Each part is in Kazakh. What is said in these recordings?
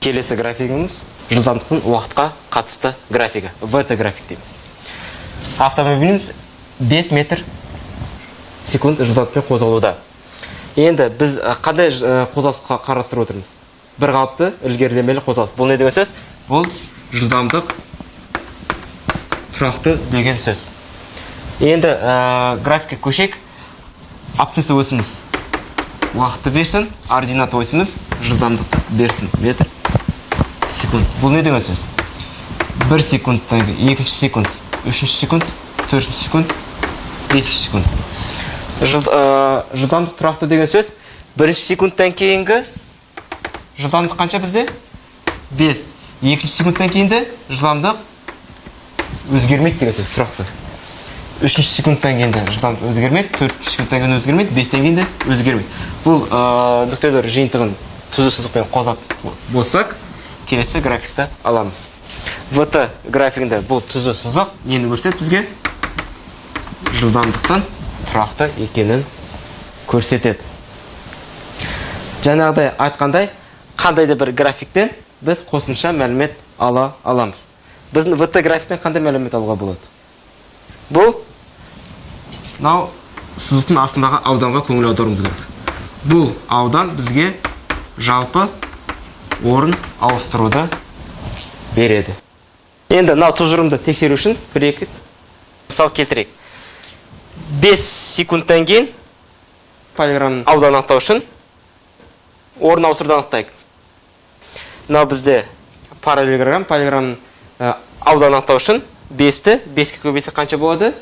Келесі графигіміз жылдамдықтың уақытқа қатысты графигі. ВТ график дейміз. Автомобиліміз 5 метр секунд жылдамдықпен қозғалуда. Енді біз қандай қозғалысқа қарастырып отырмыз? Бір қалыпты ілгерілемелі қозғалыс. Бұл не деген сөз? Бұл жылдамдық тұрақты деген сөз. Енді графикке көшек. Абсцисса осіміз уақытты берсін, ординат осіміз жылдамдықты берсін. Метр секунд. Бұл не деген сөз? 1 секундтан кейін, 2 секунд, 3 секунд, 4 секунд, 5 секунд. Жылдамдық тұрақты деген сөз 1 секундтан кейінгі жылдамдық қанша бізде? 5. 2 секундтан кейінді жылдамдық өзгермейді деген сөз, тұрақты. 3 секундтан кейінді жылдамдық өзгермейді, 4 секундтан кейін өзгермейді, 5-тен кейінді өзгермейді. Бұл нүктелер жиынтығын түзу сызықпен қозғап болсақ, келесі графикті аламыз. ВТ графигінде бұл түзу сызық нені көрсетеді бізге? Жылдамдықтың тұрақты екенін көрсетеді. Жаңағыдай айтқандай, қандай да бір графиктен біз қосымша мәлімет ала аламыз. Біздің ВТ графиктен қандай мәлімет алуға болады? Бұл сызықтың астындағы ауданға көңіл аударуымыз керек. Бұл аудан бізге жалпы орын ауыстыруды береді. Енді тұжырымды тексеру үшін бір-екі мысал келтірейік. 5 секундтан кейін полиграмның ауданын анықтау үшін орын ауыстыруды анықтайық. Бізде параллелограмм, полиграмның ауданын анықтау үшін 5-ті 5-ке көбейтсек қанша болады?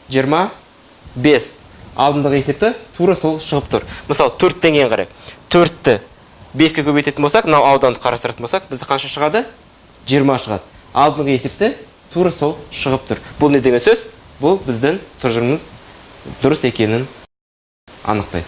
25. Алдындағы есепті тура сол шығып тұр. Мысалы 4-тен кейін қарайық. 4-ті 5-ке көбейтетін болсақ, ауданды қарастыратын болсақ, бізде қанша шығады? 20 шығады. Алдынғы есепті тура сол шығып тұр. Бұл не деген сөз? Бұл біздің тұжырымымыз дұрыс екенін анықтайды.